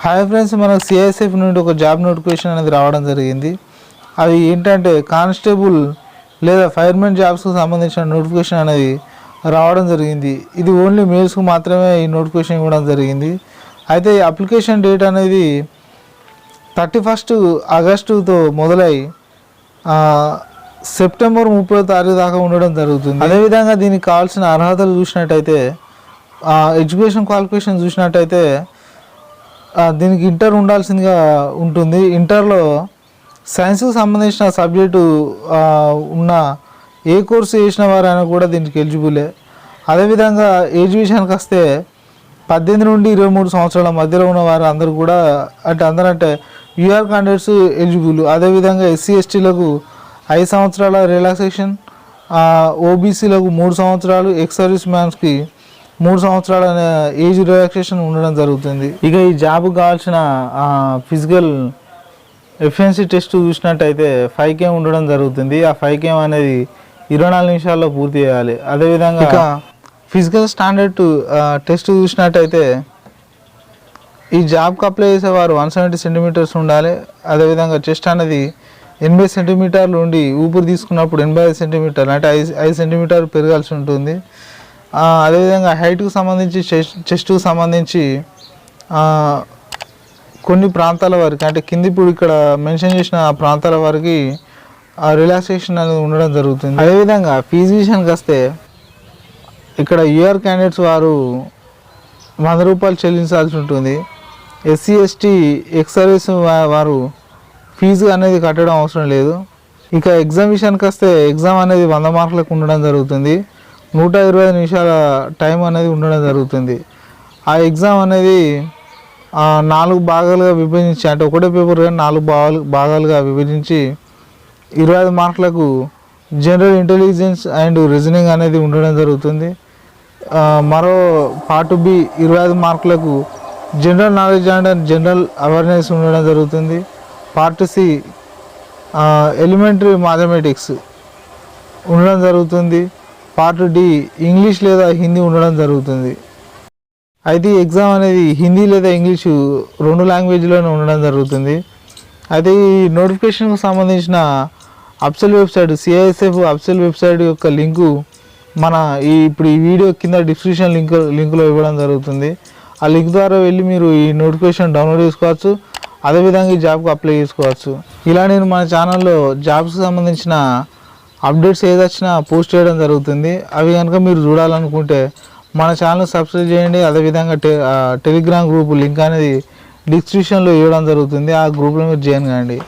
Hi friends, మనకు CISF నుండి ఒక జాబ్ నోటిఫికేషన్ అనేది రావడం జరిగింది. అది ఏంటంటే కానిస్టేబుల్ లేదా ఫైర్మెన్ జాబ్స్కు సంబంధించిన నోటిఫికేషన్ అనేది రావడం జరిగింది. ఇది ఓన్లీ మేల్స్కు మాత్రమే ఈ నోటిఫికేషన్ ఇవ్వడం జరిగింది. అయితే ఈ అప్లికేషన్ డేట్ అనేది 31 ఆగస్టుతో మొదలై సెప్టెంబర్ 30 తారీఖు దాకా ఉండడం జరుగుతుంది. అదేవిధంగా దీనికి కావాల్సిన అర్హతలు చూసినట్టయితే, ఎడ్యుకేషన్ క్వాలిఫికేషన్ చూసినట్టయితే దీనికి ఇంటర్ ఉండాల్సిందిగా ఉంటుంది. ఇంటర్లో సైన్స్కి సంబంధించిన సబ్జెక్టు ఉన్న ఏ కోర్సు చేసిన వారైనా కూడా దీనికి ఎలిజిబులే. అదేవిధంగా ఏజ్ విషయానికి వస్తే 18 నుండి 23 సంవత్సరాల మధ్యలో ఉన్న వారు అందరూ కూడా అందరంటే యూఆర్ క్యాండిడేట్స్ ఎలిజిబుల్. అదేవిధంగా ఎస్సీ ఎస్టీలకు 5 సంవత్సరాల రిలాక్సేషన్, ఓబీసీలకు 3 సంవత్సరాలు, ఎక్స్ సర్వీస్ మ్యాన్స్కి 3 సంవత్సరాల ఏజ్ రిలాక్సేషన్ ఉండడం జరుగుతుంది. ఇక ఈ జాబ్కి కావాల్సిన ఫిజికల్ ఎఫిషియన్సీ టెస్ట్ చూసినట్టయితే 5K ఉండడం జరుగుతుంది. ఆ 5K అనేది 24 నిమిషాల్లో పూర్తి చేయాలి. అదేవిధంగా ఇక ఫిజికల్ స్టాండర్డ్ టెస్ట్ చూసినట్టయితే ఈ జాబ్కి అప్లై చేసేవారు 170 సెంటీమీటర్స్ ఉండాలి. అదేవిధంగా చెస్ట్ అనేది 80 సెంటీమీటర్లు ఉండి ఊపిరి తీసుకున్నప్పుడు 85 సెంటీమీటర్లు అంటే 5 సెంటీమీటర్లు పెరగాల్సి ఉంటుంది. అదేవిధంగా హైట్కు సంబంధించి చెస్ట్కు సంబంధించి కొన్ని ప్రాంతాల వరకు అంటే కింది ఇప్పుడు ఇక్కడ మెన్షన్ చేసిన ప్రాంతాల వరకు రిలాక్సేషన్ అనేది ఉండడం జరుగుతుంది. అదేవిధంగా ఫీజు విషయానికి వస్తే ఇక్కడ యూఆర్ క్యాండిడేట్స్ వారు 100 రూపాయలు చెల్లించాల్సి ఉంటుంది. ఎస్సీ ఎస్టీ ఎక్స్ సర్వీస్ వారు ఫీజు అనేది కట్టడం అవసరం లేదు. ఇక ఎగ్జామ్ విషయానికి వస్తే ఎగ్జామ్ అనేది 100 మార్కులకు ఉండడం జరుగుతుంది. 125 నిమిషాల టైం అనేది ఉండడం జరుగుతుంది. ఆ ఎగ్జామ్ అనేది 4 భాగాలుగా విభజించి అంటే ఒకటే పేపర్ కానీ 4 భాగాలుగా విభజించి 25 మార్కులకు జనరల్ ఇంటెలిజెన్స్ అండ్ రీజనింగ్ అనేది ఉండడం జరుగుతుంది. మరో పార్ట్ బి 25 మార్కులకు general knowledge and general awareness ఉండడం జరుగుతుంది. పార్ట్ సి ఎలిమెంటరీ మ్యాథమెటిక్స్ ఉండడం జరుగుతుంది. పార్ట్ డి ఇంగ్లీష్ లేదా హిందీ ఉండడం జరుగుతుంది. అయితే ఈ ఎగ్జామ్ అనేది హిందీ లేదా ఇంగ్లీషు 2 లాంగ్వేజ్లోనే ఉండడం జరుగుతుంది. అయితే ఈ నోటిఫికేషన్కు సంబంధించిన official website CISF official website యొక్క లింకు మన ఇప్పుడు ఈ వీడియో కింద డిస్క్రిప్షన్ లింకులో ఇవ్వడం జరుగుతుంది. ఆ లింక్ ద్వారా వెళ్ళి మీరు ఈ నోటిఫికేషన్ డౌన్లోడ్ చేసుకోవచ్చు. అదేవిధంగా ఈ జాబ్కి అప్లై చేసుకోవచ్చు. ఇలా నేను మన ఛానల్లో జాబ్స్కి సంబంధించిన అప్డేట్స్ ఏదొచ్చినా పోస్ట్ చేయడం జరుగుతుంది. అవి కనుక మీరు చూడాలనుకుంటే మన ఛానల్ సబ్స్క్రైబ్ చేయండి. అదేవిధంగా టెలిగ్రామ్ గ్రూప్ లింక్ అనేది డిస్క్రిప్షన్లో ఇవ్వడం జరుగుతుంది. ఆ గ్రూప్లో మీరు జాయిన్ కాండి.